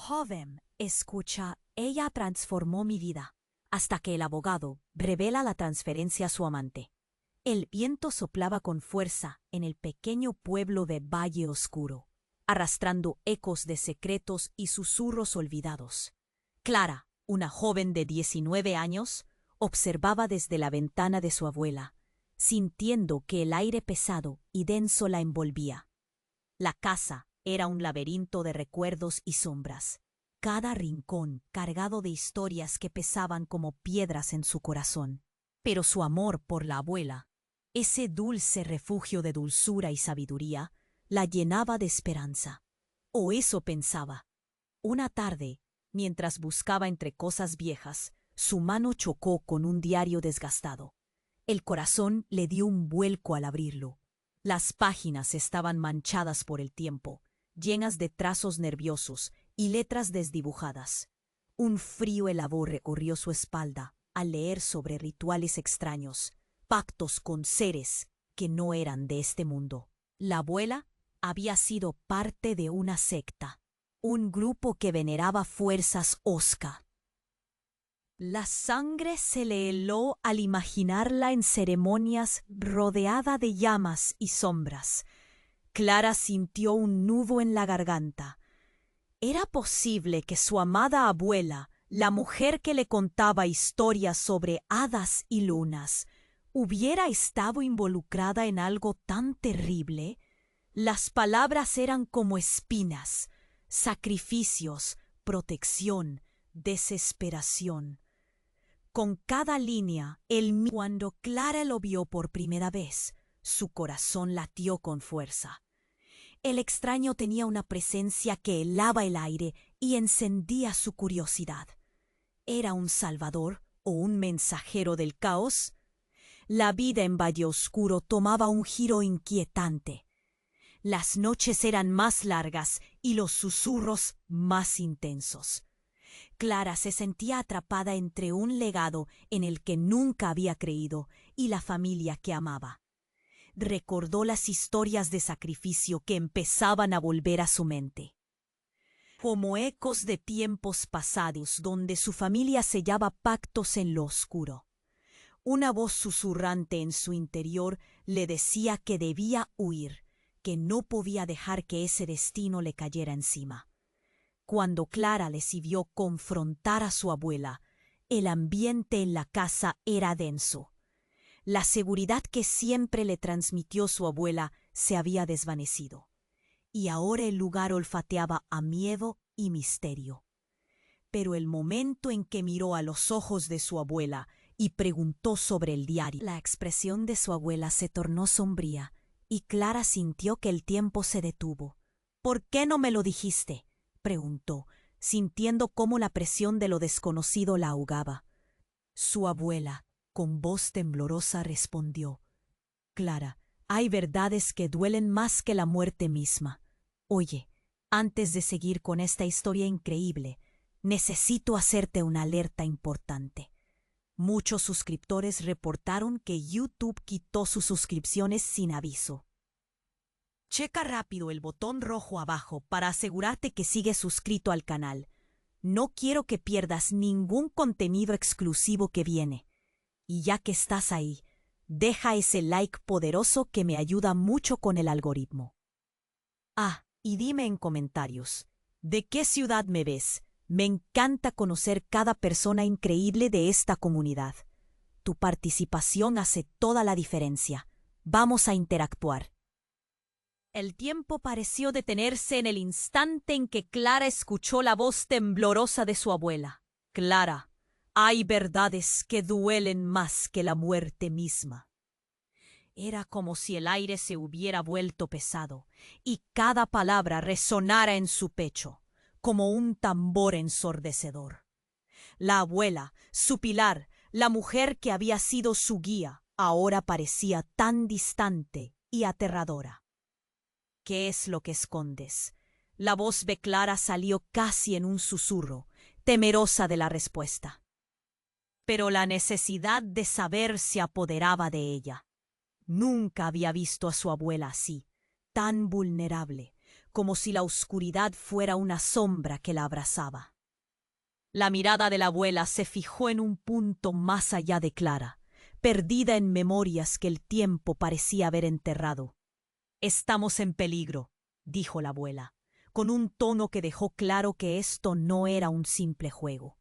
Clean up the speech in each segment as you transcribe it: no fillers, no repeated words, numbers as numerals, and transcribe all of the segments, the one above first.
Joven, escucha, ella transformó mi vida, hasta que el abogado revela la transferencia a su amante. El viento soplaba con fuerza en el pequeño pueblo de Valle Oscuro, arrastrando ecos de secretos y susurros olvidados. Clara, una joven de 19 años, observaba desde la ventana de su abuela, sintiendo que el aire pesado y denso la envolvía. La casa era un laberinto de recuerdos y sombras, cada rincón cargado de historias que pesaban como piedras en su corazón. Pero su amor por la abuela, ese dulce refugio de dulzura y sabiduría, la llenaba de esperanza. O eso pensaba. Una tarde, mientras buscaba entre cosas viejas, su mano chocó con un diario desgastado. El corazón le dio un vuelco al abrirlo. Las páginas estaban manchadas por el tiempo, llenas de trazos nerviosos y letras desdibujadas. Un frío helado recorrió su espalda al leer sobre rituales extraños, pactos con seres que no eran de este mundo. La abuela había sido parte de una secta, un grupo que veneraba fuerzas Osca. La sangre se le heló al imaginarla en ceremonias rodeada de llamas y sombras. Clara sintió un nudo en la garganta. ¿Era posible que su amada abuela, la mujer que le contaba historias sobre hadas y lunas, hubiera estado involucrada en algo tan terrible? Las palabras eran como espinas, sacrificios, protección, desesperación. Con cada línea, cuando Clara lo vio por primera vez, su corazón latió con fuerza. El extraño tenía una presencia que helaba el aire y encendía su curiosidad. ¿Era un salvador o un mensajero del caos? La vida en Valle Oscuro tomaba un giro inquietante. Las noches eran más largas y los susurros más intensos. Clara se sentía atrapada entre un legado en el que nunca había creído y la familia que amaba. Recordó las historias de sacrificio que empezaban a volver a su mente, como ecos de tiempos pasados donde su familia sellaba pactos en lo oscuro. Una voz susurrante en su interior le decía que debía huir, que no podía dejar que ese destino le cayera encima. Cuando Clara decidió confrontar a su abuela, el ambiente en la casa era denso. La seguridad que siempre le transmitió su abuela se había desvanecido, y ahora el lugar olfateaba a miedo y misterio. Pero el momento en que miró a los ojos de su abuela y preguntó sobre el diario, la expresión de su abuela se tornó sombría, y Clara sintió que el tiempo se detuvo. «¿Por qué no me lo dijiste?», preguntó, sintiendo cómo la presión de lo desconocido la ahogaba. Su abuela, con voz temblorosa, respondió: «Clara, hay verdades que duelen más que la muerte misma. Oye, antes de seguir con esta historia increíble, necesito hacerte una alerta importante». Muchos suscriptores reportaron que YouTube quitó sus suscripciones sin aviso. Checa rápido el botón rojo abajo para asegurarte que sigues suscrito al canal. No quiero que pierdas ningún contenido exclusivo que viene. Y ya que estás ahí, deja ese like poderoso que me ayuda mucho con el algoritmo. Y dime en comentarios, ¿de qué ciudad me ves? Me encanta conocer cada persona increíble de esta comunidad. Tu participación hace toda la diferencia. Vamos a interactuar. El tiempo pareció detenerse en el instante en que Clara escuchó la voz temblorosa de su abuela. «Clara, hay verdades que duelen más que la muerte misma». Era como si el aire se hubiera vuelto pesado y cada palabra resonara en su pecho, como un tambor ensordecedor. La abuela, su pilar, la mujer que había sido su guía, ahora parecía tan distante y aterradora. «¿Qué es lo que escondes?». La voz de Clara salió casi en un susurro, temerosa de la respuesta. Pero la necesidad de saber se apoderaba de ella. Nunca había visto a su abuela así, tan vulnerable, como si la oscuridad fuera una sombra que la abrazaba. La mirada de la abuela se fijó en un punto más allá de Clara, perdida en memorias que el tiempo parecía haber enterrado. «Estamos en peligro», dijo la abuela, con un tono que dejó claro que esto no era un simple juego.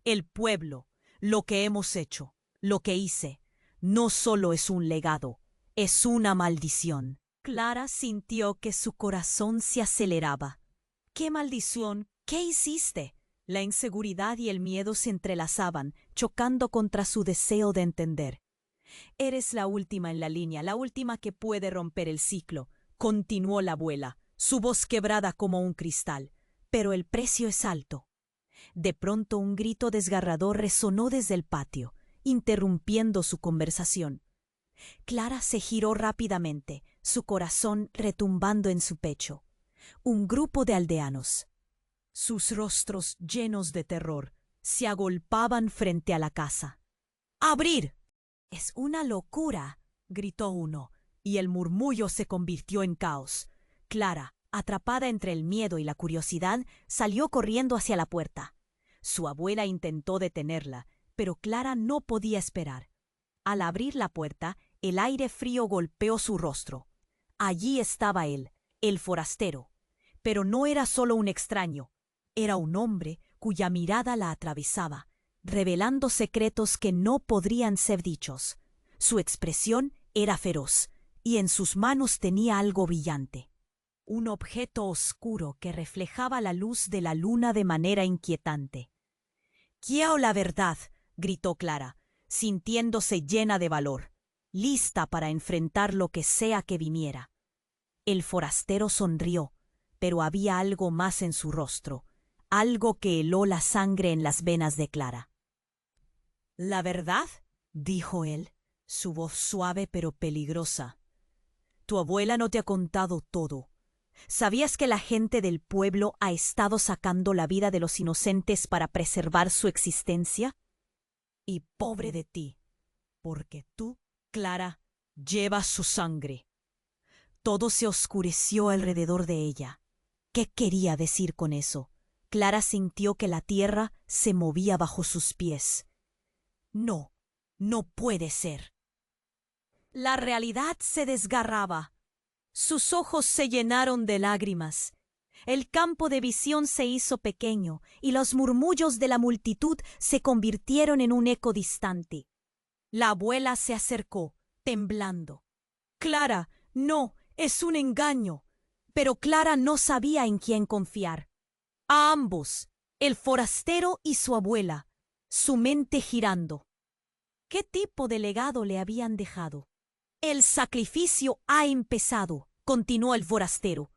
«El pueblo, lo que hemos hecho, lo que hice, no solo es un legado, es una maldición». Clara sintió que su corazón se aceleraba. «¿Qué maldición? ¿Qué hiciste?» La inseguridad y el miedo se entrelazaban, chocando contra su deseo de entender. «Eres la última en la línea, la última que puede romper el ciclo», continuó la abuela, su voz quebrada como un cristal. «Pero el precio es alto». De pronto un grito desgarrador resonó desde el patio, interrumpiendo su conversación. Clara se giró rápidamente, su corazón retumbando en su pecho. Un grupo de aldeanos, sus rostros llenos de terror, se agolpaban frente a la casa. «¡Abrir!». «Es una locura», gritó uno, y el murmullo se convirtió en caos. Clara, atrapada entre el miedo y la curiosidad, salió corriendo hacia la puerta. Su abuela intentó detenerla, pero Clara no podía esperar. Al abrir la puerta, el aire frío golpeó su rostro. Allí estaba él, el forastero. Pero no era solo un extraño, era un hombre cuya mirada la atravesaba, revelando secretos que no podrían ser dichos. Su expresión era feroz, y en sus manos tenía algo brillante. Un objeto oscuro que reflejaba la luz de la luna de manera inquietante. «¡Quiero la verdad!», gritó Clara, sintiéndose llena de valor, lista para enfrentar lo que sea que viniera. El forastero sonrió, pero había algo más en su rostro, algo que heló la sangre en las venas de Clara. «¿La verdad?», dijo él, su voz suave pero peligrosa. «Tu abuela no te ha contado todo. ¿Sabías que la gente del pueblo ha estado sacando la vida de los inocentes para preservar su existencia? Y pobre de ti, porque tú, Clara, llevas su sangre». Todo se oscureció alrededor de ella. ¿Qué quería decir con eso? Clara sintió que la tierra se movía bajo sus pies. «No, no puede ser». La realidad se desgarraba. Sus ojos se llenaron de lágrimas. El campo de visión se hizo pequeño y los murmullos de la multitud se convirtieron en un eco distante. La abuela se acercó, temblando. «Clara, no, es un engaño». Pero Clara no sabía en quién confiar. A ambos, el forastero y su abuela, su mente girando. ¿Qué tipo de legado le habían dejado? «El sacrificio ha empezado», continuó el forastero,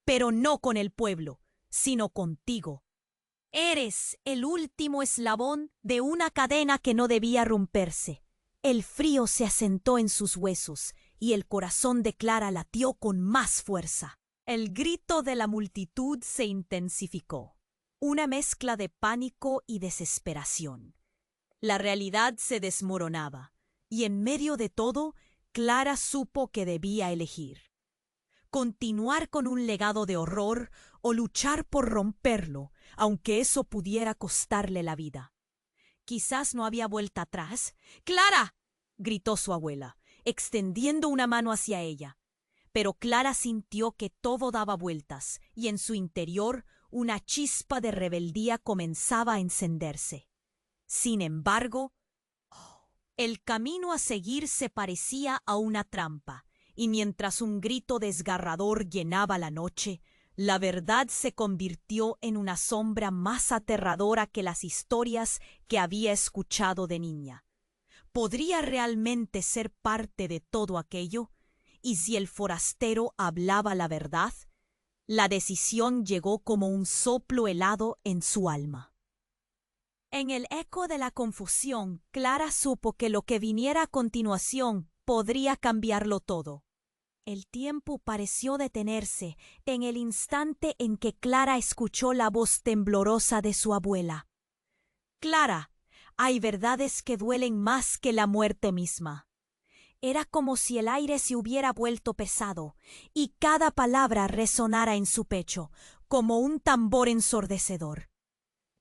«pero no con el pueblo, sino contigo. Eres el último eslabón de una cadena que no debía romperse». El frío se asentó en sus huesos y el corazón de Clara latió con más fuerza. El grito de la multitud se intensificó, una mezcla de pánico y desesperación. La realidad se desmoronaba, y en medio de todo, Clara supo que debía elegir: continuar con un legado de horror o luchar por romperlo, aunque eso pudiera costarle la vida. Quizás no había vuelta atrás. «¡Clara!», gritó su abuela, extendiendo una mano hacia ella. Pero Clara sintió que todo daba vueltas, y en su interior una chispa de rebeldía comenzaba a encenderse. Sin embargo, el camino a seguir se parecía a una trampa, y mientras un grito desgarrador llenaba la noche, la verdad se convirtió en una sombra más aterradora que las historias que había escuchado de niña. ¿Podría realmente ser parte de todo aquello? ¿Y si el forastero hablaba la verdad? La decisión llegó como un soplo helado en su alma. En el eco de la confusión, Clara supo que lo que viniera a continuación podría cambiarlo todo. El tiempo pareció detenerse en el instante en que Clara escuchó la voz temblorosa de su abuela. «Clara, hay verdades que duelen más que la muerte misma. Era como si el aire se hubiera vuelto pesado y cada palabra resonara en su pecho como un tambor ensordecedor.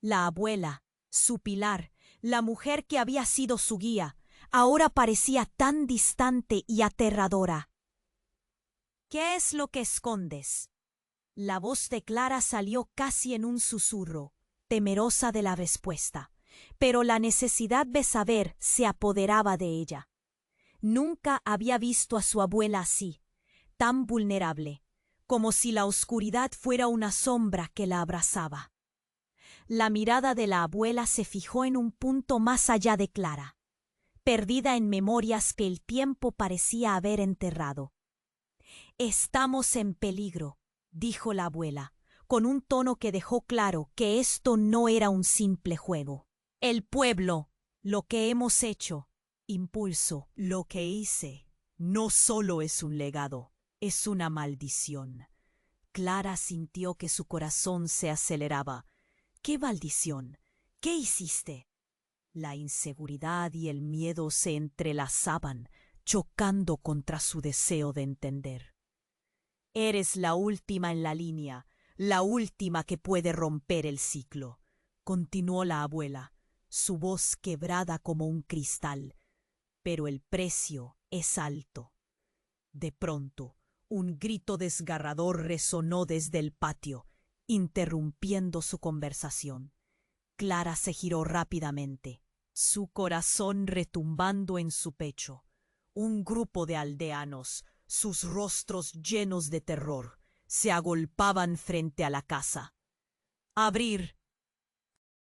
La abuela, su pilar, la mujer que había sido su guía, ahora parecía tan distante y aterradora. ¿Qué es lo que escondes? La voz de Clara salió casi en un susurro, temerosa de la respuesta, pero la necesidad de saber se apoderaba de ella. Nunca había visto a su abuela así, tan vulnerable, como si la oscuridad fuera una sombra que la abrazaba. La mirada de la abuela se fijó en un punto más allá de Clara, perdida en memorias que el tiempo parecía haber enterrado. «Estamos en peligro», dijo la abuela, con un tono que dejó claro que esto no era un simple juego. «El pueblo, lo que hemos hecho, impulso, lo que hice, no solo es un legado, es una maldición». Clara sintió que su corazón se aceleraba. «¿Qué maldición? ¿Qué hiciste?» La inseguridad y el miedo se entrelazaban, chocando contra su deseo de entender. «Eres la última en la línea, la última que puede romper el ciclo», continuó la abuela, su voz quebrada como un cristal. «Pero el precio es alto». De pronto, un grito desgarrador resonó desde el patio, interrumpiendo su conversación. Clara se giró rápidamente, su corazón retumbando en su pecho. Un grupo de aldeanos, sus rostros llenos de terror, se agolpaban frente a la casa. «¡Abrir!».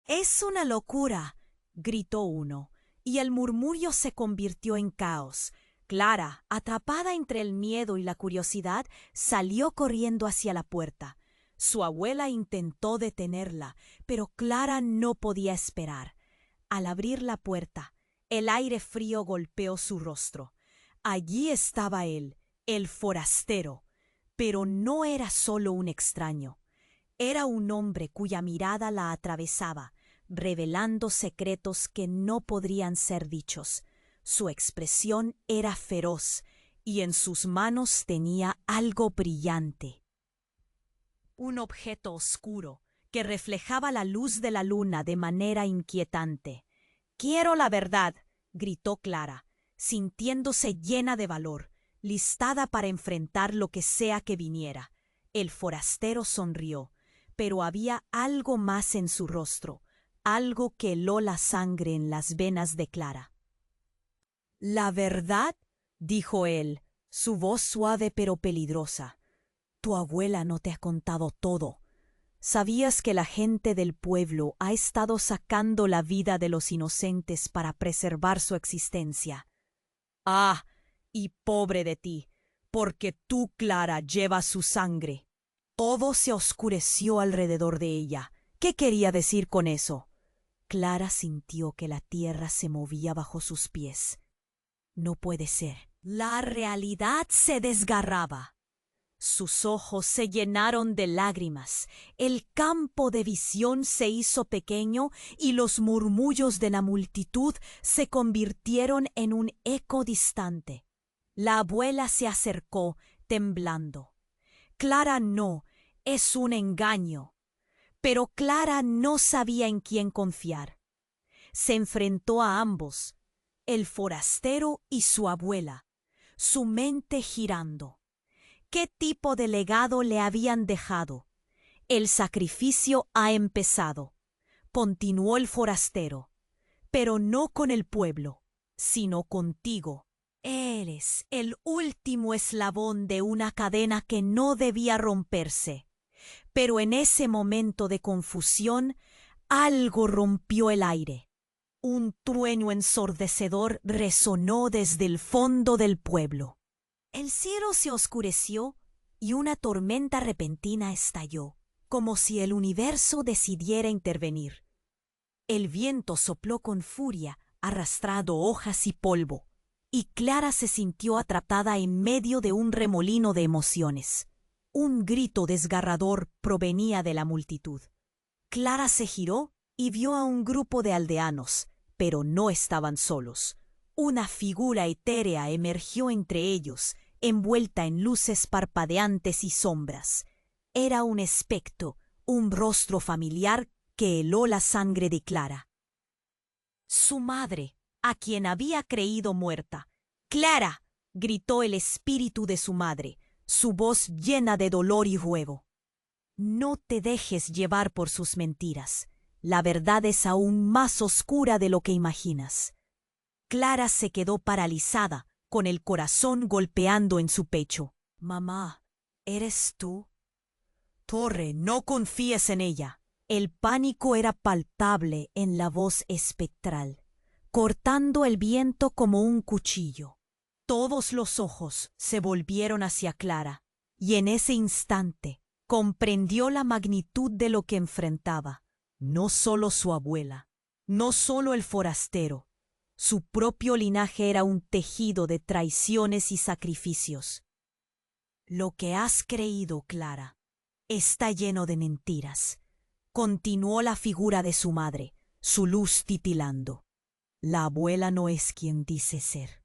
«Es una locura», gritó uno, y el murmullo se convirtió en caos. Clara, atrapada entre el miedo y la curiosidad, salió corriendo hacia la puerta. Su abuela intentó detenerla, pero Clara no podía esperar. Al abrir la puerta, el aire frío golpeó su rostro. Allí estaba él, el forastero, pero no era solo un extraño. Era un hombre cuya mirada la atravesaba, revelando secretos que no podrían ser dichos. Su expresión era feroz y en sus manos tenía algo brillante. Un objeto oscuro que reflejaba la luz de la luna de manera inquietante. «Quiero la verdad», gritó Clara, sintiéndose llena de valor, listada para enfrentar lo que sea que viniera. El forastero sonrió, pero había algo más en su rostro, algo que heló la sangre en las venas de Clara. «¿La verdad?», dijo él, su voz suave pero peligrosa. «Tu abuela no te ha contado todo. ¿Sabías que la gente del pueblo ha estado sacando la vida de los inocentes para preservar su existencia? Ah, y pobre de ti, porque tú, Clara, llevas su sangre». Todo se oscureció alrededor de ella. ¿Qué quería decir con eso? Clara sintió que la tierra se movía bajo sus pies. No puede ser. La realidad se desgarraba. Sus ojos se llenaron de lágrimas, el campo de visión se hizo pequeño y los murmullos de la multitud se convirtieron en un eco distante. La abuela se acercó, temblando. «Clara, no, es un engaño». Pero Clara no sabía en quién confiar. Se enfrentó a ambos, el forastero y su abuela, su mente girando. ¿Qué tipo de legado le habían dejado? «El sacrificio ha empezado», continuó el forastero, «pero no con el pueblo, sino contigo. Eres el último eslabón de una cadena que no debía romperse». Pero en ese momento de confusión, algo rompió el aire. Un trueno ensordecedor resonó desde el fondo del pueblo. El cielo se oscureció y una tormenta repentina estalló, como si el universo decidiera intervenir. El viento sopló con furia, arrastrando hojas y polvo, y Clara se sintió atrapada en medio de un remolino de emociones. Un grito desgarrador provenía de la multitud. Clara se giró y vio a un grupo de aldeanos, pero no estaban solos. Una figura etérea emergió entre ellos, envuelta en luces parpadeantes y sombras. Era un espectro, un rostro familiar que heló la sangre de Clara. Su madre, a quien había creído muerta. ¡Clara!, gritó el espíritu de su madre, su voz llena de dolor y ruego. No te dejes llevar por sus mentiras. La verdad es aún más oscura de lo que imaginas. Clara se quedó paralizada, con el corazón golpeando en su pecho. Mamá, ¿eres tú? Torre, no confíes en ella. El pánico era palpable en la voz espectral, cortando el viento como un cuchillo. Todos los ojos se volvieron hacia Clara, y en ese instante comprendió la magnitud de lo que enfrentaba. No solo su abuela, no solo el forastero, su propio linaje era un tejido de traiciones y sacrificios. Lo que has creído, Clara, está lleno de mentiras. Continuó la figura de su madre, su luz titilando. La abuela no es quien dice ser.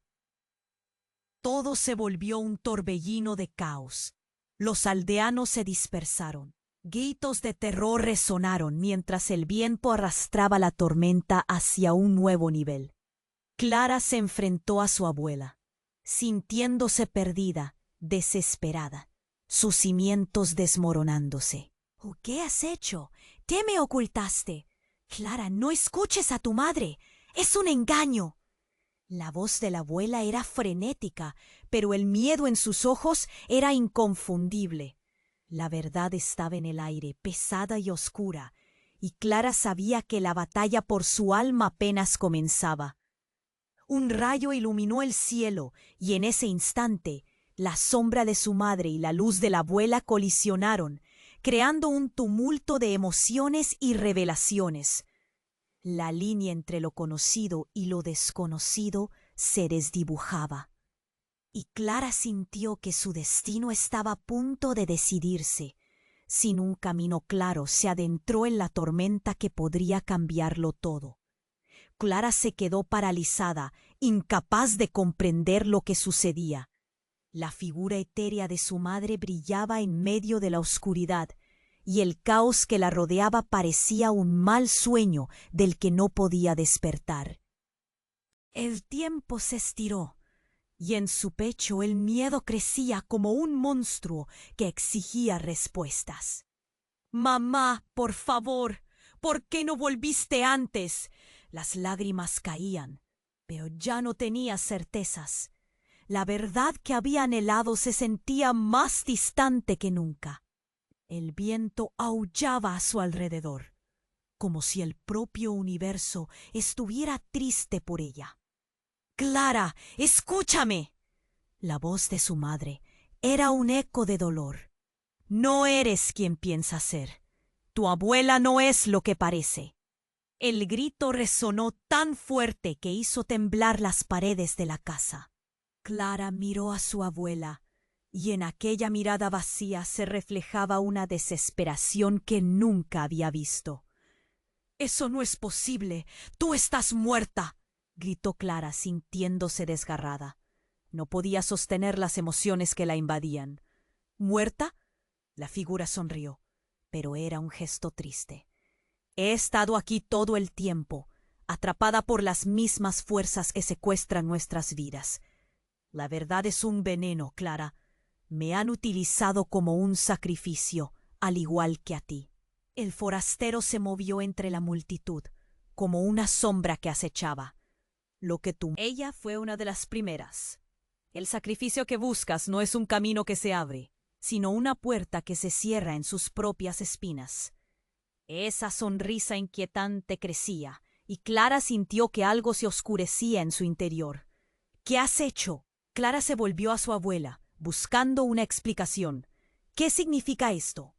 Todo se volvió un torbellino de caos. Los aldeanos se dispersaron. Gritos de terror resonaron mientras el viento arrastraba la tormenta hacia un nuevo nivel. Clara se enfrentó a su abuela, sintiéndose perdida, desesperada, sus cimientos desmoronándose. ¿Qué has hecho? ¿Qué me ocultaste? Clara, no escuches a tu madre. Es un engaño. La voz de la abuela era frenética, pero el miedo en sus ojos era inconfundible. La verdad estaba en el aire, pesada y oscura, y Clara sabía que la batalla por su alma apenas comenzaba. Un rayo iluminó el cielo, y en ese instante, la sombra de su madre y la luz de la abuela colisionaron, creando un tumulto de emociones y revelaciones. La línea entre lo conocido y lo desconocido se desdibujaba, y Clara sintió que su destino estaba a punto de decidirse. Sin un camino claro, se adentró en la tormenta que podría cambiarlo todo. Clara se quedó paralizada, incapaz de comprender lo que sucedía. La figura etérea de su madre brillaba en medio de la oscuridad, y el caos que la rodeaba parecía un mal sueño del que no podía despertar. El tiempo se estiró, y en su pecho el miedo crecía como un monstruo que exigía respuestas. «Mamá, por favor, ¿por qué no volviste antes?». Las lágrimas caían, pero ya no tenía certezas. La verdad que había anhelado se sentía más distante que nunca. El viento aullaba a su alrededor, como si el propio universo estuviera triste por ella. «Clara, escúchame». La voz de su madre era un eco de dolor. «No eres quien piensas ser. Tu abuela no es lo que parece». El grito resonó tan fuerte que hizo temblar las paredes de la casa. Clara miró a su abuela, y en aquella mirada vacía se reflejaba una desesperación que nunca había visto. «Eso no es posible. Tú estás muerta», gritó Clara, sintiéndose desgarrada. No podía sostener las emociones que la invadían. «¿Muerta?». La figura sonrió, pero era un gesto triste. «He estado aquí todo el tiempo, atrapada por las mismas fuerzas que secuestran nuestras vidas. La verdad es un veneno, Clara. Me han utilizado como un sacrificio, al igual que a ti». El forastero se movió entre la multitud, como una sombra que acechaba. Ella fue una de las primeras. El sacrificio que buscas no es un camino que se abre, sino una puerta que se cierra en sus propias espinas. Esa sonrisa inquietante crecía, y Clara sintió que algo se oscurecía en su interior. «¿Qué has hecho?». Clara se volvió a su abuela, buscando una explicación. «¿Qué significa esto?».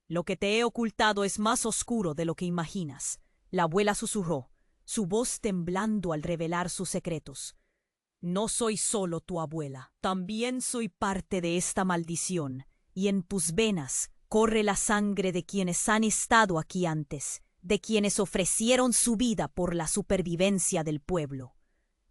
«Lo que te he ocultado es más oscuro de lo que imaginas», la abuela susurró, su voz temblando al revelar sus secretos. «No soy solo tu abuela, también soy parte de esta maldición, y en tus venas corre la sangre de quienes han estado aquí antes, de quienes ofrecieron su vida por la supervivencia del pueblo.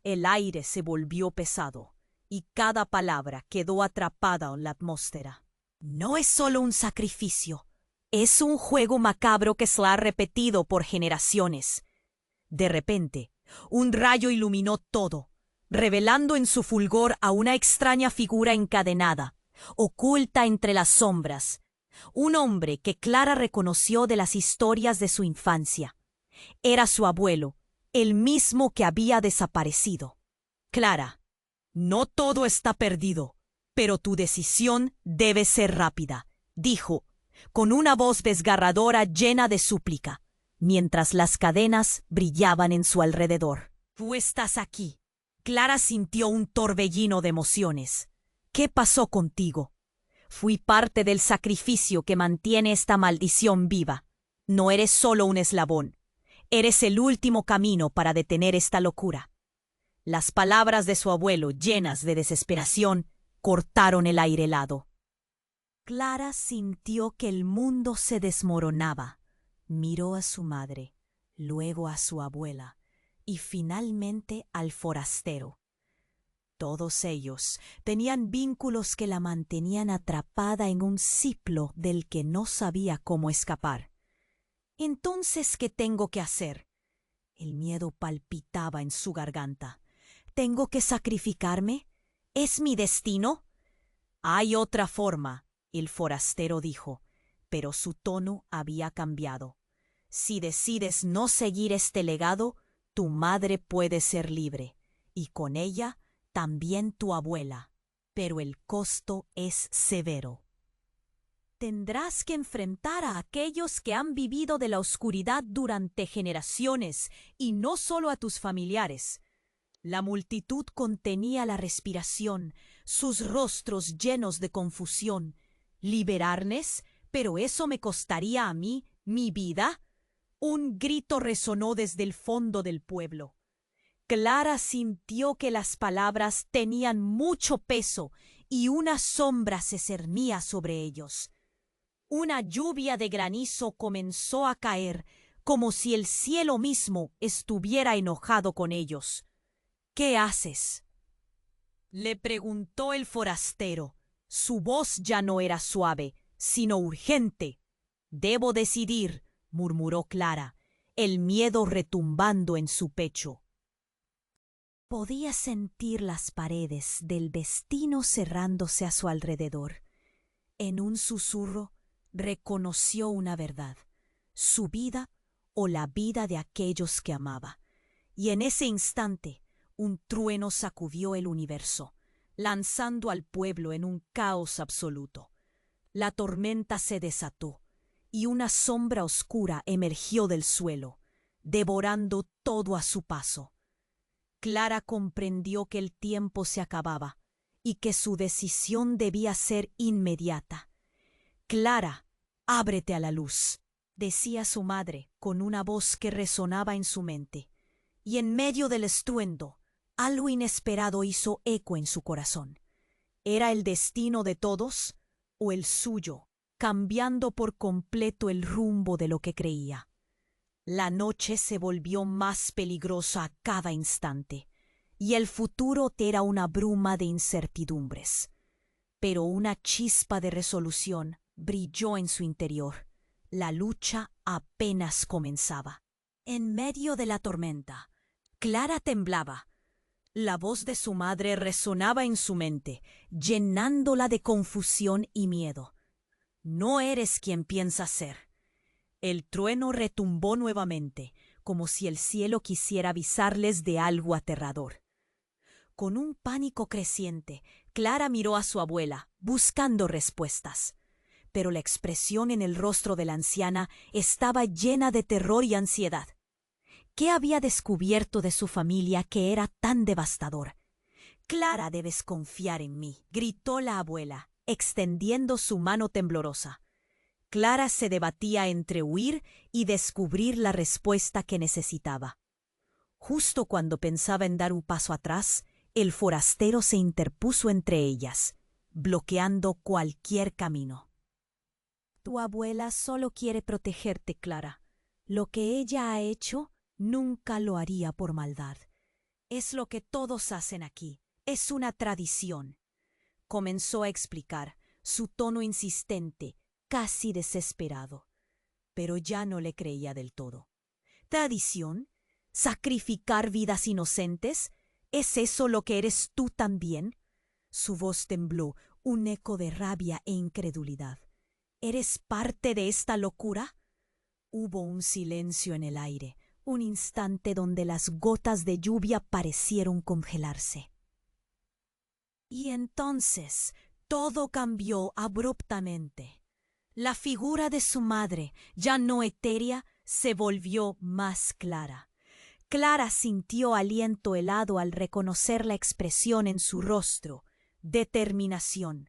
El aire se volvió pesado y cada palabra quedó atrapada en la atmósfera. No es solo un sacrificio, es un juego macabro que se ha repetido por generaciones. De repente, un rayo iluminó todo, revelando en su fulgor a una extraña figura encadenada, oculta entre las sombras. Un hombre que Clara reconoció de las historias de su infancia. Era su abuelo, el mismo que había desaparecido. Clara, no todo está perdido, pero tu decisión debe ser rápida, dijo, con una voz desgarradora llena de súplica, mientras las cadenas brillaban en su alrededor. Tú estás aquí. Clara sintió un torbellino de emociones. ¿Qué pasó contigo? Fui parte del sacrificio que mantiene esta maldición viva. No eres solo un eslabón. Eres el último camino para detener esta locura. Las palabras de su abuelo, llenas de desesperación, cortaron el aire helado. Clara sintió que el mundo se desmoronaba. Miró a su madre, luego a su abuela y finalmente al forastero. Todos ellos tenían vínculos que la mantenían atrapada en un ciclo del que no sabía cómo escapar. Entonces, ¿qué tengo que hacer? El miedo palpitaba en su garganta. ¿Tengo que sacrificarme? ¿Es mi destino? Hay otra forma, el forastero dijo, pero su tono había cambiado. Si decides no seguir este legado, tu madre puede ser libre, y con ella también tu abuela, pero el costo es severo. Tendrás que enfrentar a aquellos que han vivido de la oscuridad durante generaciones, y no solo a tus familiares. La multitud contenía la respiración, sus rostros llenos de confusión. ¿Liberarles? ¿Pero eso me costaría a mí mi vida? Un grito resonó desde el fondo del pueblo. Clara sintió que las palabras tenían mucho peso y una sombra se cernía sobre ellos. Una lluvia de granizo comenzó a caer, como si el cielo mismo estuviera enojado con ellos. ¿Qué haces?, le preguntó el forastero. Su voz ya no era suave, sino urgente. Debo decidir, murmuró Clara, el miedo retumbando en su pecho. Podía sentir las paredes del destino cerrándose a su alrededor. En un susurro reconoció una verdad: su vida o la vida de aquellos que amaba. Y en ese instante un trueno sacudió el universo, lanzando al pueblo en un caos absoluto. La tormenta se desató y una sombra oscura emergió del suelo, devorando todo a su paso. Clara comprendió que el tiempo se acababa y que su decisión debía ser inmediata. «Clara, ábrete a la luz», decía su madre con una voz que resonaba en su mente. Y en medio del estruendo, algo inesperado hizo eco en su corazón. ¿Era el destino de todos o el suyo, cambiando por completo el rumbo de lo que creía? La noche se volvió más peligrosa a cada instante, y el futuro era una bruma de incertidumbres. Pero una chispa de resolución brilló en su interior. La lucha apenas comenzaba. En medio de la tormenta, Clara temblaba. La voz de su madre resonaba en su mente, llenándola de confusión y miedo. «No eres quien piensas ser». El trueno retumbó nuevamente, como si el cielo quisiera avisarles de algo aterrador. Con un pánico creciente, Clara miró a su abuela, buscando respuestas. Pero la expresión en el rostro de la anciana estaba llena de terror y ansiedad. ¿Qué había descubierto de su familia que era tan devastador? «Clara, debes confiar en mí», gritó la abuela, extendiendo su mano temblorosa. Clara se debatía entre huir y descubrir la respuesta que necesitaba. Justo cuando pensaba en dar un paso atrás, el forastero se interpuso entre ellas, bloqueando cualquier camino. «Tu abuela solo quiere protegerte, Clara. Lo que ella ha hecho nunca lo haría por maldad. Es lo que todos hacen aquí. Es una tradición. Comenzó a explicar, su tono insistente, casi desesperado. Pero ya no le creía del todo. ¿Tradición? ¿Sacrificar vidas inocentes? ¿Es eso lo que eres tú también? Su voz tembló, un eco de rabia e incredulidad. ¿Eres parte de esta locura? Hubo un silencio en el aire, un instante donde las gotas de lluvia parecieron congelarse. Y entonces todo cambió abruptamente. La figura de su madre, ya no etérea, se volvió más clara. Clara sintió aliento helado al reconocer la expresión en su rostro. Determinación.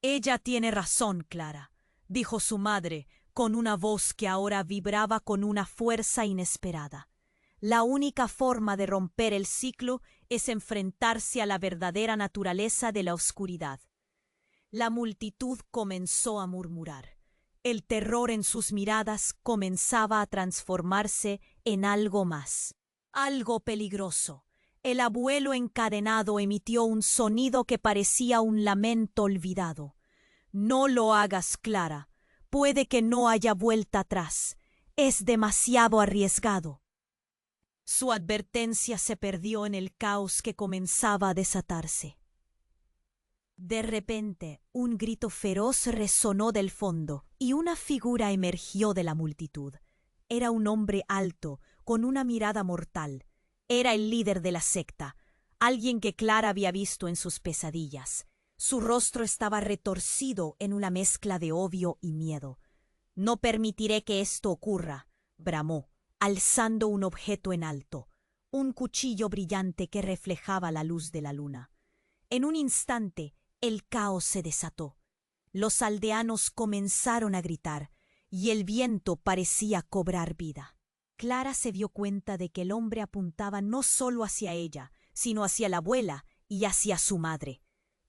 Ella tiene razón, Clara, dijo su madre, con una voz que ahora vibraba con una fuerza inesperada. La única forma de romper el ciclo es enfrentarse a la verdadera naturaleza de la oscuridad. La multitud comenzó a murmurar. El terror en sus miradas comenzaba a transformarse en algo más, algo peligroso. El abuelo encadenado emitió un sonido que parecía un lamento olvidado. No lo hagas, Clara. Puede que no haya vuelta atrás. Es demasiado arriesgado. Su advertencia se perdió en el caos que comenzaba a desatarse. De repente, un grito feroz resonó del fondo y una figura emergió de la multitud. Era un hombre alto, con una mirada mortal. Era el líder de la secta, alguien que Clara había visto en sus pesadillas. Su rostro estaba retorcido en una mezcla de odio y miedo. «No permitiré que esto ocurra», bramó, alzando un objeto en alto, un cuchillo brillante que reflejaba la luz de la luna. En un instante, el caos se desató. Los aldeanos comenzaron a gritar, y el viento parecía cobrar vida. Clara se dio cuenta de que el hombre apuntaba no solo hacia ella, sino hacia la abuela y hacia su madre,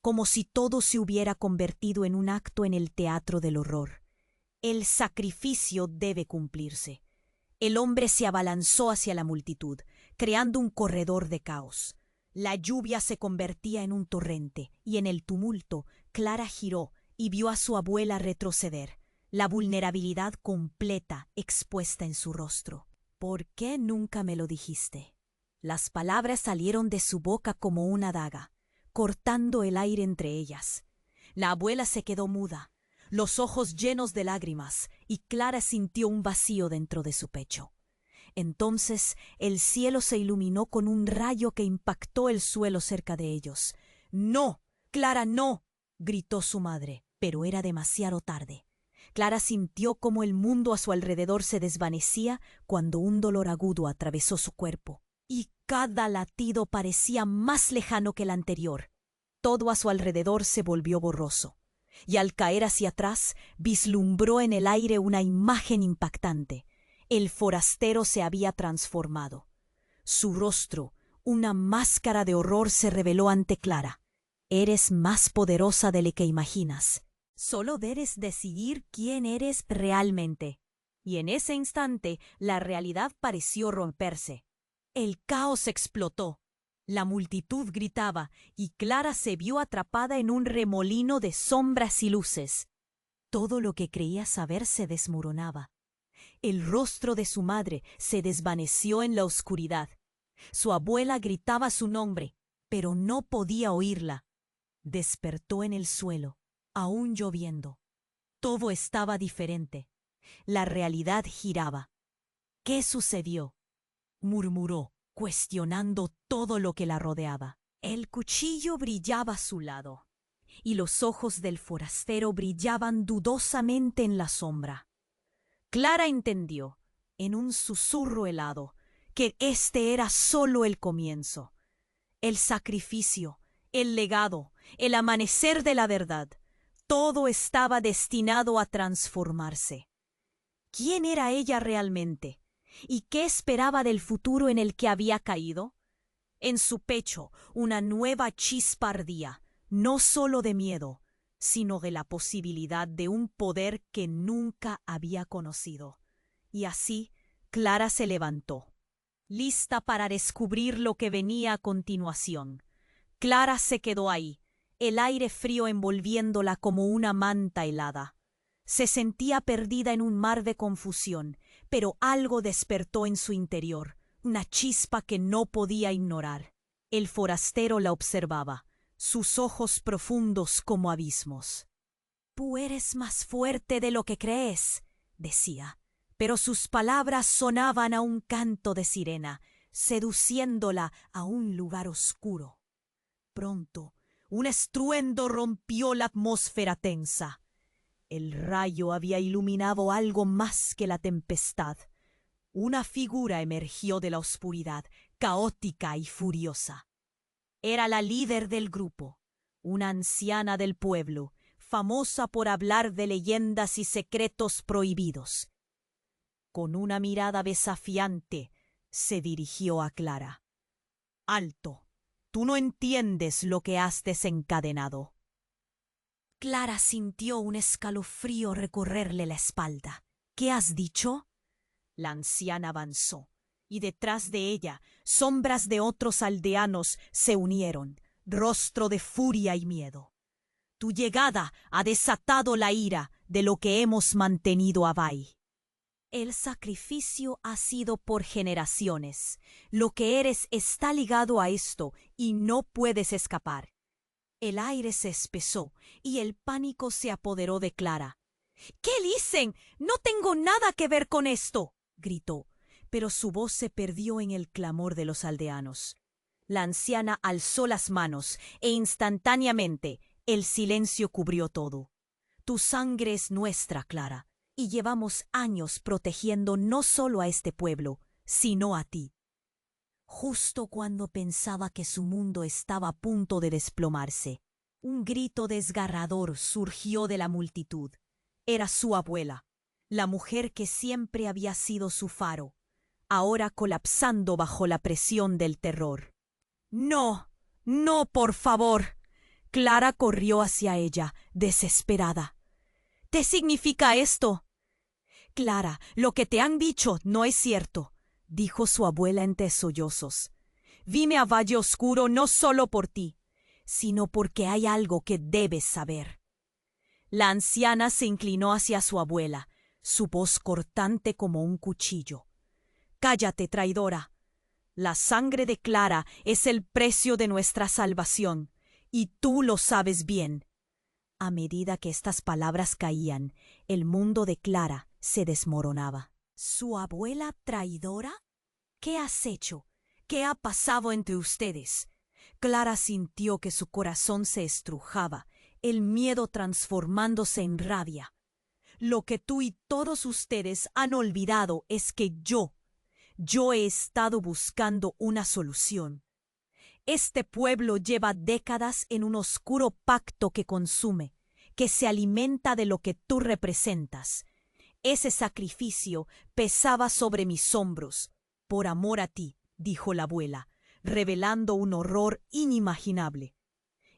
como si todo se hubiera convertido en un acto en el teatro del horror. El sacrificio debe cumplirse. El hombre se abalanzó hacia la multitud, creando un corredor de caos. La lluvia se convertía en un torrente, y en el tumulto, Clara giró y vio a su abuela retroceder, la vulnerabilidad completa expuesta en su rostro. «¿Por qué nunca me lo dijiste?». Las palabras salieron de su boca como una daga, cortando el aire entre ellas. La abuela se quedó muda, los ojos llenos de lágrimas, y Clara sintió un vacío dentro de su pecho. Entonces el cielo se iluminó con un rayo que impactó el suelo cerca de ellos. «¡No! ¡Clara, no!», gritó su madre, pero era demasiado tarde. Clara sintió cómo el mundo a su alrededor se desvanecía cuando un dolor agudo atravesó su cuerpo, y cada latido parecía más lejano que el anterior. Todo a su alrededor se volvió borroso, y al caer hacia atrás vislumbró en el aire una imagen impactante. El forastero se había transformado. Su rostro, una máscara de horror, se reveló ante Clara. «Eres más poderosa de lo que imaginas. Solo debes decidir quién eres realmente». Y en ese instante la realidad pareció romperse. El caos explotó. La multitud gritaba y Clara se vio atrapada en un remolino de sombras y luces. Todo lo que creía saber se desmoronaba. El rostro de su madre se desvaneció en la oscuridad. Su abuela gritaba su nombre, pero no podía oírla. Despertó en el suelo, aún lloviendo. Todo estaba diferente. La realidad giraba. «¿Qué sucedió?», murmuró, cuestionando todo lo que la rodeaba. El cuchillo brillaba a su lado, y los ojos del forastero brillaban dudosamente en la sombra. Clara entendió, en un susurro helado, que este era solo el comienzo. El sacrificio, el legado, el amanecer de la verdad, todo estaba destinado a transformarse. ¿Quién era ella realmente? ¿Y qué esperaba del futuro en el que había caído? En su pecho una nueva chispa ardía, no solo de miedo, sino de la posibilidad de un poder que nunca había conocido. Y así Clara se levantó. lista para descubrir lo que venía a continuación. Clara se quedó ahí, el aire frío envolviéndola como una manta helada. Se sentía perdida en un mar de confusión, pero algo despertó en su interior, una chispa que no podía ignorar. El forastero la observaba, sus ojos profundos como abismos. «Tú eres más fuerte de lo que crees», decía, pero sus palabras sonaban a un canto de sirena, seduciéndola a un lugar oscuro. Pronto, un estruendo rompió la atmósfera tensa. El rayo había iluminado algo más que la tempestad. Una figura emergió de la oscuridad, caótica y furiosa. Era la líder del grupo, una anciana del pueblo, famosa por hablar de leyendas y secretos prohibidos. Con una mirada desafiante, se dirigió a Clara. «Alto, tú no entiendes lo que has desencadenado». Clara sintió un escalofrío recorrerle la espalda. «¿Qué has dicho?». La anciana avanzó, y detrás de ella, sombras de otros aldeanos se unieron, rostro de furia y miedo. «Tu llegada ha desatado la ira de lo que hemos mantenido a Bai. El sacrificio ha sido por generaciones. Lo que eres está ligado a esto y no puedes escapar». El aire se espesó y el pánico se apoderó de Clara. «¿Qué dicen? No tengo nada que ver con esto», gritó, pero su voz se perdió en el clamor de los aldeanos. La anciana alzó las manos e instantáneamente el silencio cubrió todo. «Tu sangre es nuestra, Clara, y llevamos años protegiendo no solo a este pueblo, sino a ti». Justo cuando pensaba que su mundo estaba a punto de desplomarse, un grito desgarrador surgió de la multitud. Era su abuela, la mujer que siempre había sido su faro, ahora colapsando bajo la presión del terror. «No, no, por favor». Clara corrió hacia ella, desesperada. «¿Qué significa esto?». «Clara, lo que te han dicho no es cierto», dijo su abuela entre sollozos. «Vine a Valle Oscuro no solo por ti, sino porque hay algo que debes saber». La anciana se inclinó hacia su abuela, su voz cortante como un cuchillo. «Cállate, traidora. La sangre de Clara es el precio de nuestra salvación, y tú lo sabes bien». A medida que estas palabras caían, el mundo de Clara se desmoronaba. «¿Su abuela traidora? ¿Qué has hecho? ¿Qué ha pasado entre ustedes?». Clara sintió que su corazón se estrujaba, el miedo transformándose en rabia. «Lo que tú y todos ustedes han olvidado es que yo he estado buscando una solución. Este pueblo lleva décadas en un oscuro pacto que consume, que se alimenta de lo que tú representas. Ese sacrificio pesaba sobre mis hombros, por amor a ti», dijo la abuela, revelando un horror inimaginable.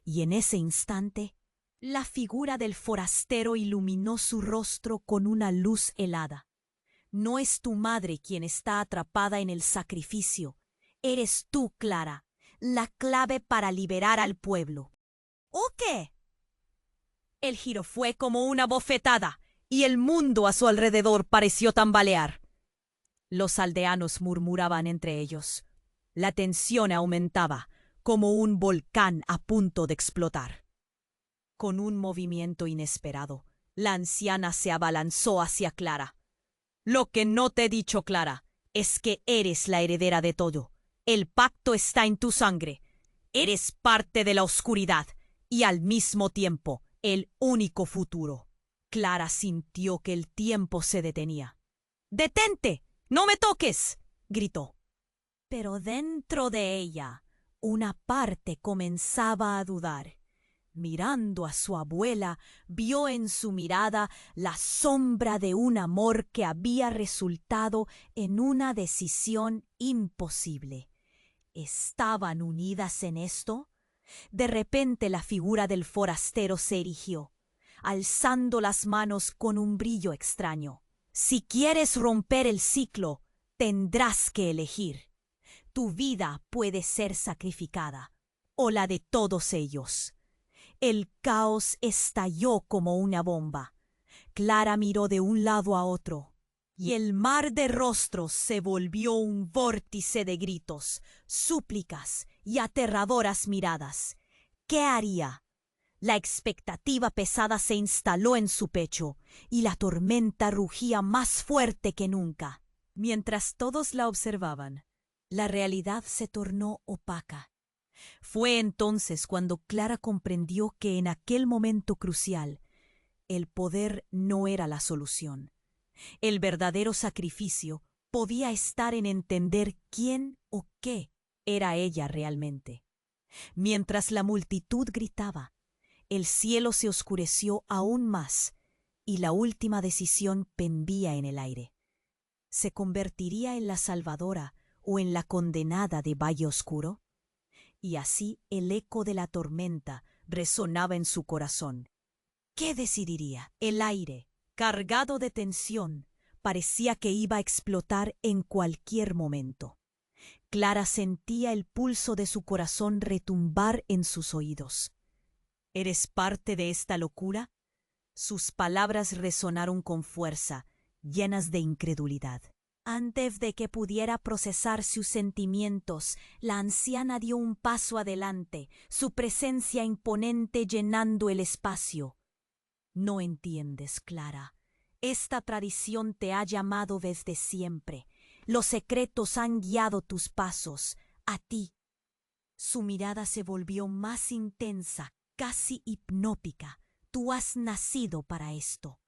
Y en ese instante, la figura del forastero iluminó su rostro con una luz helada. «No es tu madre quien está atrapada en el sacrificio. Eres tú, Clara, la clave para liberar al pueblo». «¿O qué?». El giro fue como una bofetada, y el mundo a su alrededor pareció tambalear. Los aldeanos murmuraban entre ellos. La tensión aumentaba, como un volcán a punto de explotar. Con un movimiento inesperado, la anciana se abalanzó hacia Clara. «Lo que no te he dicho, Clara, es que eres la heredera de todo. El pacto está en tu sangre. Eres parte de la oscuridad y al mismo tiempo el único futuro». Clara sintió que el tiempo se detenía. «¡Detente! ¡No me toques!», gritó. Pero dentro de ella, una parte comenzaba a dudar. Mirando a su abuela, vio en su mirada la sombra de un amor que había resultado en una decisión imposible. ¿Estaban unidas en esto? De repente la figura del forastero se erigió, alzando las manos con un brillo extraño. «Si quieres romper el ciclo, tendrás que elegir». Tu vida puede ser sacrificada, o la de todos ellos. El caos estalló como una bomba. Clara miró de un lado a otro, y el mar de rostros se volvió un vórtice de gritos, súplicas y aterradoras miradas. ¿Qué haría? La expectativa pesada se instaló en su pecho, y la tormenta rugía más fuerte que nunca. Mientras todos la observaban, la realidad se tornó opaca. Fue entonces cuando Clara comprendió que en aquel momento crucial, el poder no era la solución. El verdadero sacrificio podía estar en entender quién o qué era ella realmente. Mientras la multitud gritaba, el cielo se oscureció aún más y la última decisión pendía en el aire. ¿Se convertiría en la salvadora o en la condenada de Valle Oscuro? Y así el eco de la tormenta resonaba en su corazón. ¿Qué decidiría? El aire, cargado de tensión, parecía que iba a explotar en cualquier momento. Clara sentía el pulso de su corazón retumbar en sus oídos. ¿Eres parte de esta locura? Sus palabras resonaron con fuerza, llenas de incredulidad. Antes de que pudiera procesar sus sentimientos, la anciana dio un paso adelante, su presencia imponente llenando el espacio. No entiendes, Clara. Esta tradición te ha llamado desde siempre. Los secretos han guiado tus pasos, a ti. Su mirada se volvió más intensa, casi hipnótica. Tú has nacido para esto.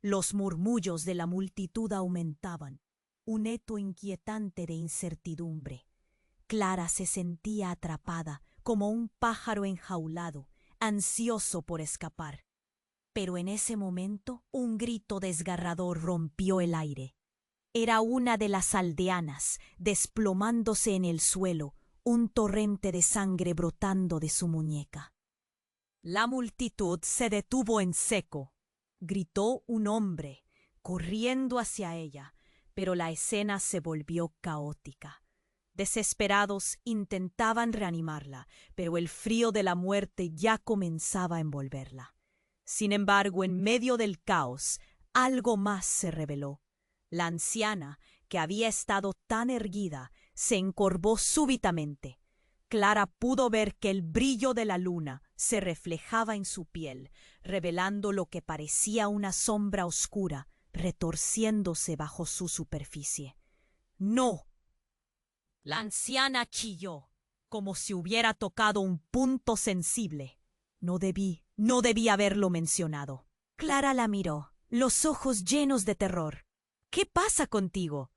Los murmullos de la multitud aumentaban, un eco inquietante de incertidumbre. Clara se sentía atrapada, como un pájaro enjaulado, ansioso por escapar. Pero en ese momento un grito desgarrador rompió el aire. Era una de las aldeanas, desplomándose en el suelo, un torrente de sangre brotando de su muñeca. La multitud se detuvo en seco. Gritó un hombre, corriendo hacia ella, pero la escena se volvió caótica. Desesperados intentaban reanimarla, pero el frío de la muerte ya comenzaba a envolverla. Sin embargo, en medio del caos, algo más se reveló. La anciana, que había estado tan erguida, se encorvó súbitamente. Clara pudo ver que el brillo de la luna se reflejaba en su piel, revelando lo que parecía una sombra oscura, retorciéndose bajo su superficie. ¡No! La anciana chilló, como si hubiera tocado un punto sensible. No debí haberlo mencionado. Clara la miró, los ojos llenos de terror. ¿Qué pasa contigo?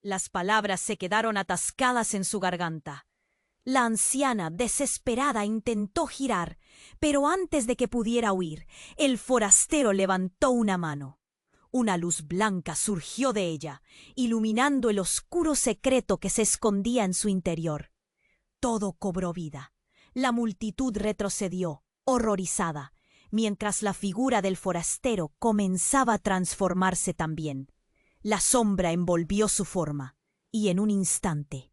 Las palabras se quedaron atascadas en su garganta. La anciana, desesperada, intentó girar, pero antes de que pudiera huir, el forastero levantó una mano. Una luz blanca surgió de ella, iluminando el oscuro secreto que se escondía en su interior. Todo cobró vida. La multitud retrocedió, horrorizada, mientras la figura del forastero comenzaba a transformarse también. La sombra envolvió su forma, y en un instante,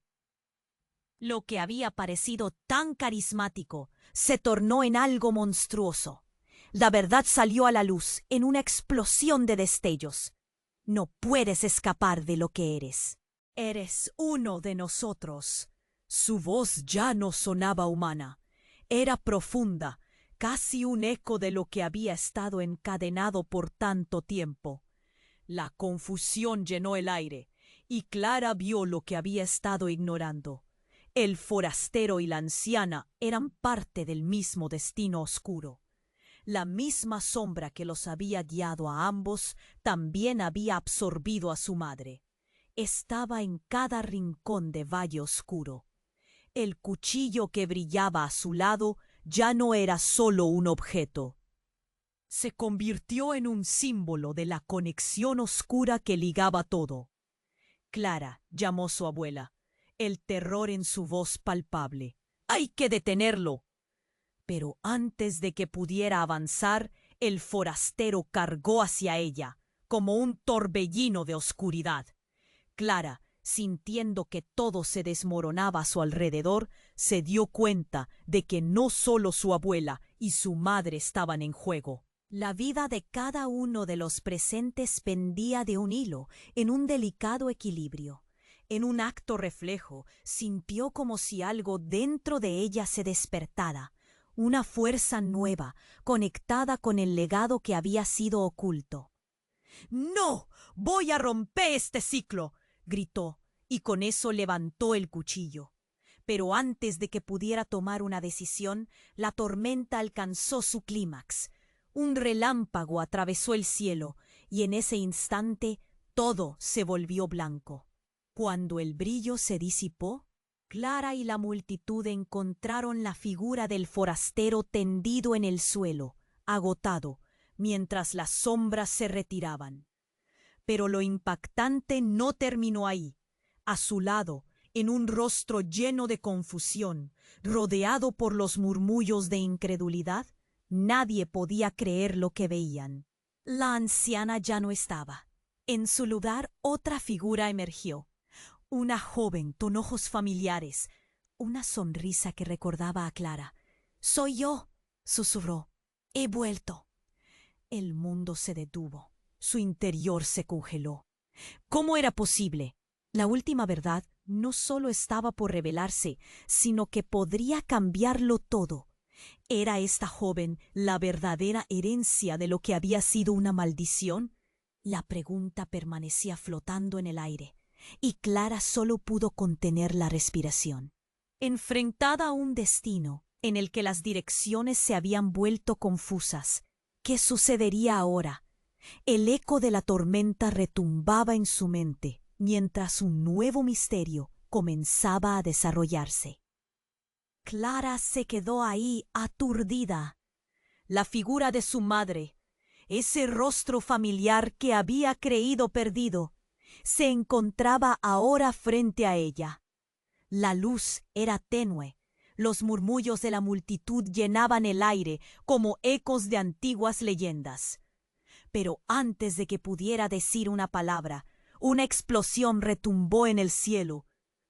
lo que había parecido tan carismático se tornó en algo monstruoso. La verdad salió a la luz en una explosión de destellos. No puedes escapar de lo que eres. Eres uno de nosotros. Su voz ya no sonaba humana. Era profunda, casi un eco de lo que había estado encadenado por tanto tiempo. La confusión llenó el aire, y Clara vio lo que había estado ignorando. El forastero y la anciana eran parte del mismo destino oscuro. La misma sombra que los había guiado a ambos también había absorbido a su madre. Estaba en cada rincón de Valle Oscuro. El cuchillo que brillaba a su lado ya no era solo un objeto. Se convirtió en un símbolo de la conexión oscura que ligaba todo. Clara llamó a su abuela, el terror en su voz palpable. ¡Hay que detenerlo! Pero antes de que pudiera avanzar, el forastero cargó hacia ella, como un torbellino de oscuridad. Clara Sintiendo que todo se desmoronaba a su alrededor, se dio cuenta de que no solo su abuela y su madre estaban en juego. La vida de cada uno de los presentes pendía de un hilo, en un delicado equilibrio. En un acto reflejo, sintió como si algo dentro de ella se despertara, una fuerza nueva, conectada con el legado que había sido oculto. «¡No! ¡Voy a romper este ciclo!», gritó, y con eso levantó el cuchillo. Pero antes de que pudiera tomar una decisión, la tormenta alcanzó su clímax. Un relámpago atravesó el cielo, y en ese instante todo se volvió blanco. Cuando el brillo se disipó, Clara y la multitud encontraron la figura del forastero tendido en el suelo, agotado, mientras las sombras se retiraban. Pero lo impactante no terminó ahí. A su lado, en un rostro lleno de confusión, rodeado por los murmullos de incredulidad, nadie podía creer lo que veían. La anciana ya no estaba. En su lugar, otra figura emergió. Una joven con ojos familiares, una sonrisa que recordaba a Clara. «Soy yo», susurró. «He vuelto». El mundo se detuvo. Su interior se congeló. ¿Cómo era posible? La última verdad no solo estaba por revelarse, sino que podría cambiarlo todo. ¿Era esta joven la verdadera herencia de lo que había sido una maldición? La pregunta permanecía flotando en el aire, y Clara solo pudo contener la respiración. Enfrentada a un destino en el que las direcciones se habían vuelto confusas, ¿qué sucedería ahora? El eco de la tormenta retumbaba en su mente, mientras un nuevo misterio comenzaba a desarrollarse. Clara se quedó ahí aturdida. La figura de su madre, ese rostro familiar que había creído perdido, se encontraba ahora frente a ella. La luz era tenue. Los murmullos de la multitud llenaban el aire como ecos de antiguas leyendas. Pero antes de que pudiera decir una palabra, una explosión retumbó en el cielo,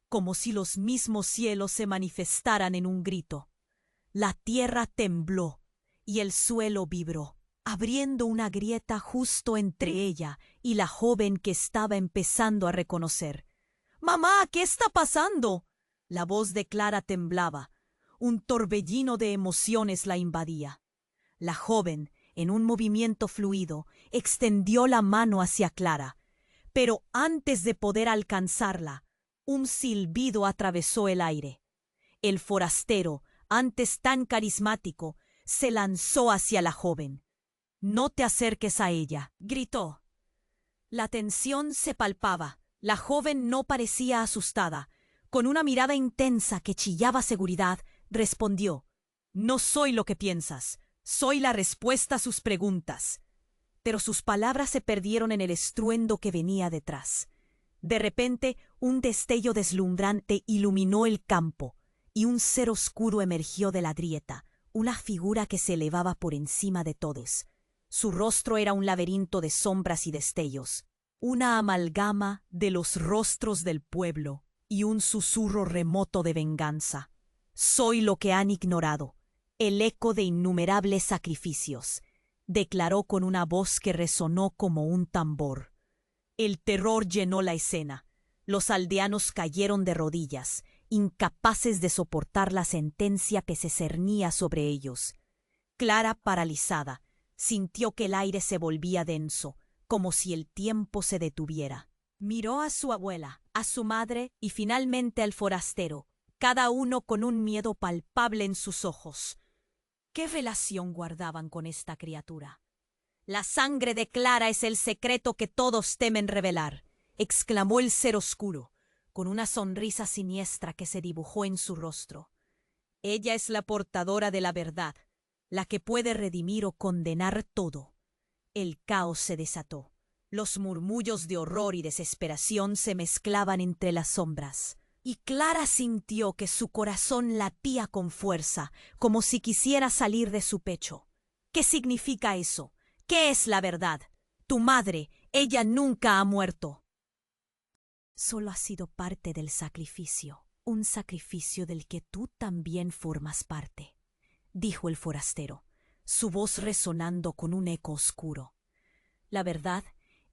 como si los mismos cielos se manifestaran en un grito. La tierra tembló y el suelo vibró, abriendo una grieta justo entre ella y la joven que estaba empezando a reconocer. «¡Mamá! ¿Qué está pasando?». La voz de Clara temblaba. Un torbellino de emociones la invadía. La joven, en un movimiento fluido, extendió la mano hacia Clara. Pero antes de poder alcanzarla, un silbido atravesó el aire. El forastero, antes tan carismático, se lanzó hacia la joven. «No te acerques a ella», gritó. La tensión se palpaba. La joven no parecía asustada. Con una mirada intensa que chillaba seguridad, respondió: «No soy lo que piensas. Soy la respuesta a sus preguntas». Pero sus palabras se perdieron en el estruendo que venía detrás. De repente, un destello deslumbrante iluminó el campo, y un ser oscuro emergió de la grieta, una figura que se elevaba por encima de todos. Su rostro era un laberinto de sombras y destellos, una amalgama de los rostros del pueblo y un susurro remoto de venganza. «Soy lo que han ignorado, el eco de innumerables sacrificios», declaró con una voz que resonó como un tambor. El terror llenó la escena. Los aldeanos cayeron de rodillas, incapaces de soportar la sentencia que se cernía sobre ellos. Clara, paralizada, sintió que el aire se volvía denso, como si el tiempo se detuviera. Miró a su abuela, a su madre y finalmente al forastero, cada uno con un miedo palpable en sus ojos. ¿Qué relación guardaban con esta criatura? «La sangre de Clara es el secreto que todos temen revelar», exclamó el ser oscuro, con una sonrisa siniestra que se dibujó en su rostro. «Ella es la portadora de la verdad, la que puede redimir o condenar todo». El caos se desató. Los murmullos de horror y desesperación se mezclaban entre las sombras. Y Clara sintió que su corazón latía con fuerza, como si quisiera salir de su pecho. ¿Qué significa eso? ¿Qué es la verdad? Tu madre, ella nunca ha muerto. Solo ha sido parte del sacrificio, un sacrificio del que tú también formas parte, dijo el forastero, su voz resonando con un eco oscuro. La verdad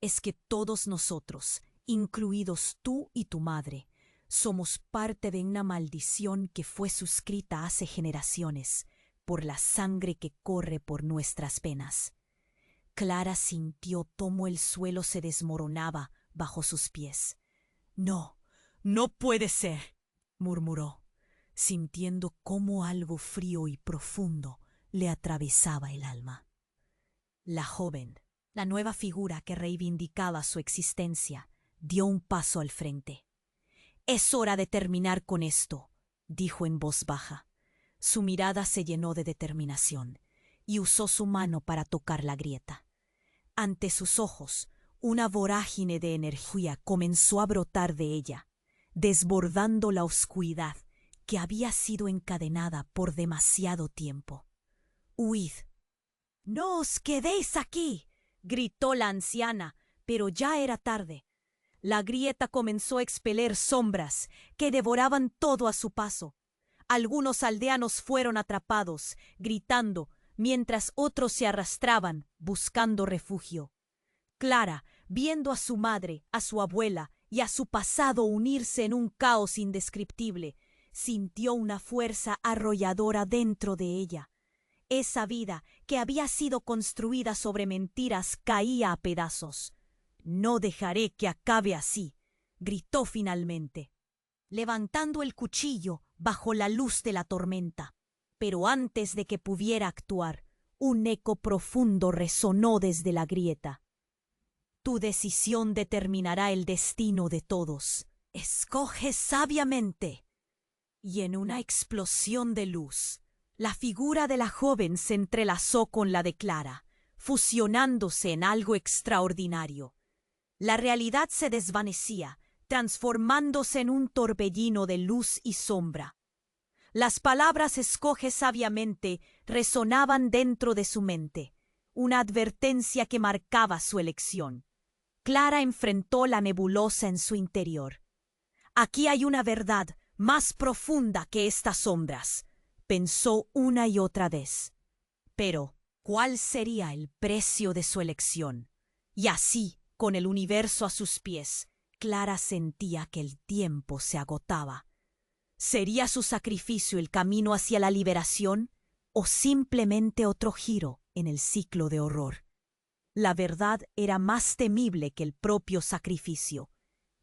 es que todos nosotros, incluidos tú y tu madre, somos parte de una maldición que fue suscrita hace generaciones por la sangre que corre por nuestras venas. Clara sintió cómo el suelo se desmoronaba bajo sus pies. No, no puede ser, murmuró, sintiendo cómo algo frío y profundo le atravesaba el alma. La joven, la nueva figura que reivindicaba su existencia, dio un paso al frente. «Es hora de terminar con esto», dijo en voz baja. Su mirada se llenó de determinación y usó su mano para tocar la grieta. Ante sus ojos, una vorágine de energía comenzó a brotar de ella, desbordando la oscuridad que había sido encadenada por demasiado tiempo. «¡Huid! ¡No os quedéis aquí!», gritó la anciana, pero ya era tarde. La grieta comenzó a expeler sombras que devoraban todo a su paso. Algunos aldeanos fueron atrapados, gritando, mientras otros se arrastraban, buscando refugio. Clara, viendo a su madre, a su abuela y a su pasado unirse en un caos indescriptible, sintió una fuerza arrolladora dentro de ella. Esa vida que había sido construida sobre mentiras caía a pedazos. «No dejaré que acabe así», gritó finalmente, levantando el cuchillo bajo la luz de la tormenta. Pero antes de que pudiera actuar, un eco profundo resonó desde la grieta. «Tu decisión determinará el destino de todos. Escoge sabiamente». Y en una explosión de luz, la figura de la joven se entrelazó con la de Clara, fusionándose en algo extraordinario. La realidad se desvanecía, transformándose en un torbellino de luz y sombra. Las palabras «escoge sabiamente» resonaban dentro de su mente, una advertencia que marcaba su elección. Clara enfrentó la nebulosa en su interior. «Aquí hay una verdad más profunda que estas sombras», pensó una y otra vez. Pero, ¿cuál sería el precio de su elección? Y así, con el universo a sus pies, Clara sentía que el tiempo se agotaba. ¿Sería su sacrificio el camino hacia la liberación o simplemente otro giro en el ciclo de horror? La verdad era más temible que el propio sacrificio.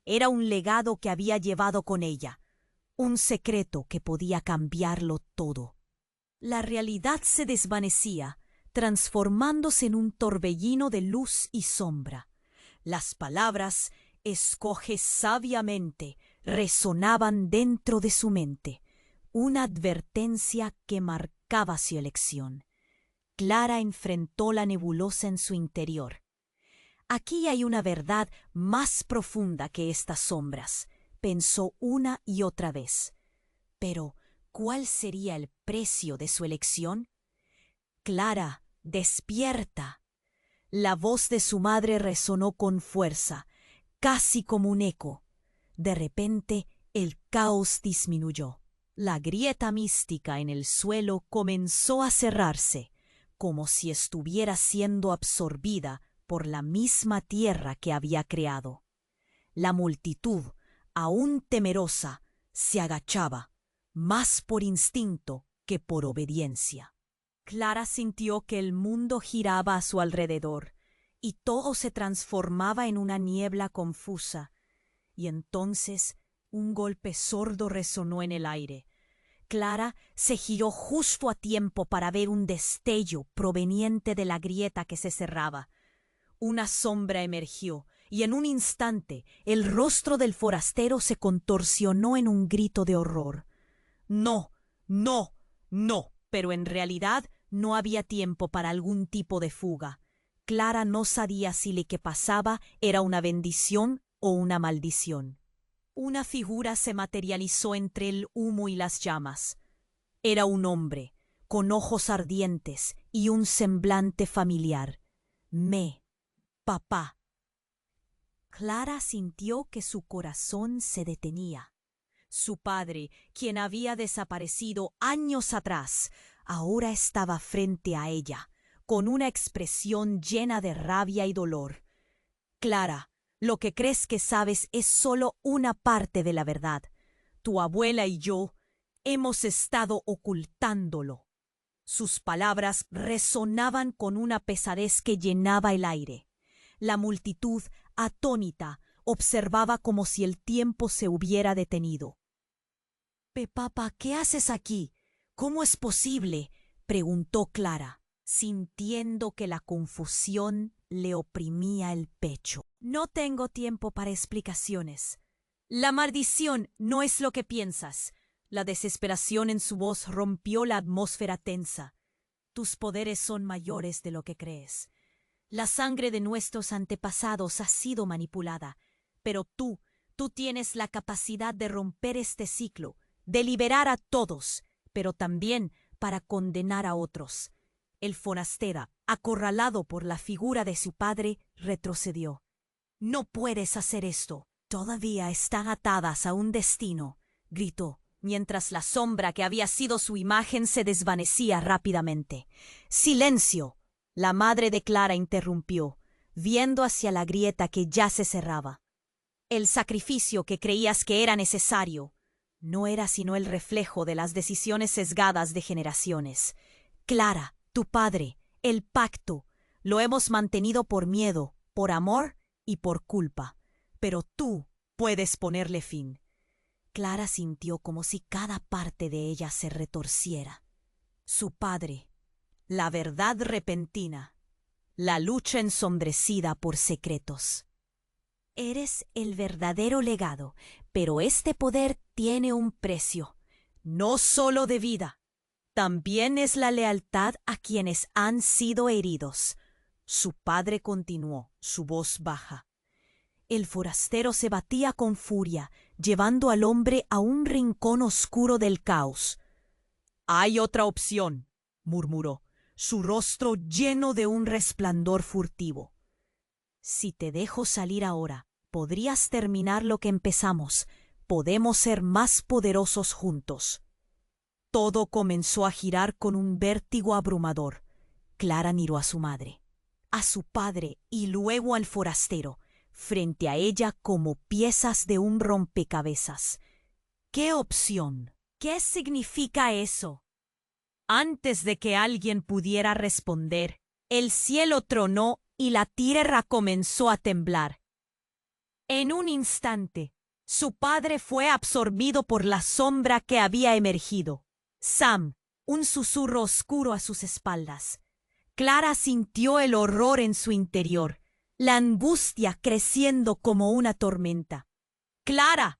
Era un legado que había llevado con ella, un secreto que podía cambiarlo todo. La realidad se desvanecía, transformándose en un torbellino de luz y sombra. Las palabras «escoge sabiamente» resonaban dentro de su mente, una advertencia que marcaba su elección. Clara enfrentó la nebulosa en su interior. «Aquí hay una verdad más profunda que estas sombras», pensó una y otra vez. Pero, ¿cuál sería el precio de su elección? «Clara, despierta». La voz de su madre resonó con fuerza, casi como un eco. De repente, el caos disminuyó. La grieta mística en el suelo comenzó a cerrarse, como si estuviera siendo absorbida por la misma tierra que había creado. La multitud, aún temerosa, se agachaba, más por instinto que por obediencia. Clara sintió que el mundo giraba a su alrededor y todo se transformaba en una niebla confusa. Y entonces un golpe sordo resonó en el aire. Clara se giró justo a tiempo para ver un destello proveniente de la grieta que se cerraba. Una sombra emergió y en un instante el rostro del forastero se contorsionó en un grito de horror. «No, no, no», pero en realidad no había tiempo para algún tipo de fuga. Clara no sabía si lo que pasaba era una bendición o una maldición. Una figura se materializó entre el humo y las llamas. Era un hombre, con ojos ardientes y un semblante familiar. «Papá». Clara sintió que su corazón se detenía. Su padre, quien había desaparecido años atrás, ahora estaba frente a ella, con una expresión llena de rabia y dolor. Clara, lo que crees que sabes es solo una parte de la verdad. Tu abuela y yo hemos estado ocultándolo. Sus palabras resonaban con una pesadez que llenaba el aire. La multitud, atónita, observaba como si el tiempo se hubiera detenido. «Papá, ¿qué haces aquí? ¿Cómo es posible?», preguntó Clara, sintiendo que la confusión le oprimía el pecho. «No tengo tiempo para explicaciones. La maldición no es lo que piensas». La desesperación en su voz rompió la atmósfera tensa. «Tus poderes son mayores de lo que crees. La sangre de nuestros antepasados ha sido manipulada, pero tú tienes la capacidad de romper este ciclo, de liberar a todos, pero también para condenar a otros». El forastero, acorralado por la figura de su padre, retrocedió. «No puedes hacer esto. Todavía están atadas a un destino», gritó, mientras la sombra que había sido su imagen se desvanecía rápidamente. «¡Silencio!», la madre de Clara interrumpió, viendo hacia la grieta que ya se cerraba. «El sacrificio que creías que era necesario no era sino el reflejo de las decisiones sesgadas de generaciones. Clara, tu padre, el pacto, lo hemos mantenido por miedo, por amor y por culpa. Pero tú puedes ponerle fin». Clara sintió como si cada parte de ella se retorciera. Su padre, la verdad repentina, la lucha ensombrecida por secretos. «Eres el verdadero legado, pero este poder tiene un precio, no solo de vida. También es la lealtad a quienes han sido heridos». Su padre continuó, su voz baja. El forastero se batía con furia, llevando al hombre a un rincón oscuro del caos. «Hay otra opción», murmuró, su rostro lleno de un resplandor furtivo. «Si te dejo salir ahora, podrías terminar lo que empezamos. Podemos ser más poderosos juntos». Todo comenzó a girar con un vértigo abrumador. Clara miró a su madre, a su padre y luego al forastero, frente a ella como piezas de un rompecabezas. ¿Qué opción? ¿Qué significa eso? Antes de que alguien pudiera responder, el cielo tronó y la tierra comenzó a temblar. En un instante, su padre fue absorbido por la sombra que había emergido. «Sam», un susurro oscuro a sus espaldas. Clara sintió el horror en su interior, la angustia creciendo como una tormenta. «¡Clara!».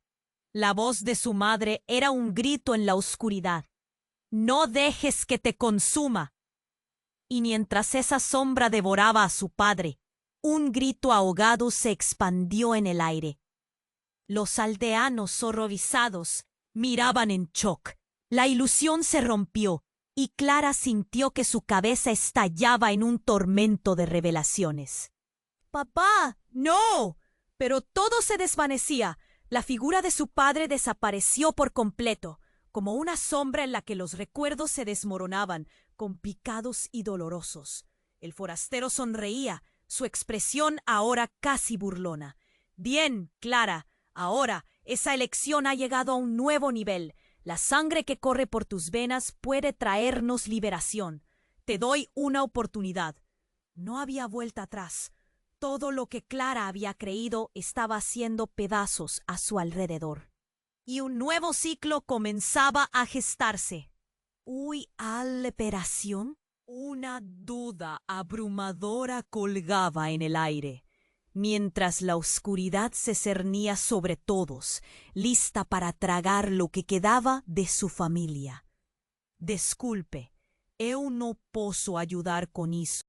La voz de su madre era un grito en la oscuridad. «No dejes que te consuma». Y mientras esa sombra devoraba a su padre, un grito ahogado se expandió en el aire. Los aldeanos horrorizados miraban en shock. La ilusión se rompió y Clara sintió que su cabeza estallaba en un tormento de revelaciones. «¡Papá! ¡No!». Pero todo se desvanecía. La figura de su padre desapareció por completo, como una sombra en la que los recuerdos se desmoronaban, complicados y dolorosos. El forastero sonreía, su expresión ahora casi burlona. «Bien, Clara, ahora esa elección ha llegado a un nuevo nivel. La sangre que corre por tus venas puede traernos liberación. Te doy una oportunidad». No había vuelta atrás. Todo lo que Clara había creído estaba haciendo pedazos a su alrededor. Y un nuevo ciclo comenzaba a gestarse. ¿Liberación? Una duda abrumadora colgaba en el aire, mientras la oscuridad se cernía sobre todos, lista para tragar lo que quedaba de su familia. «Disculpe, eu no posso ayudar con isso».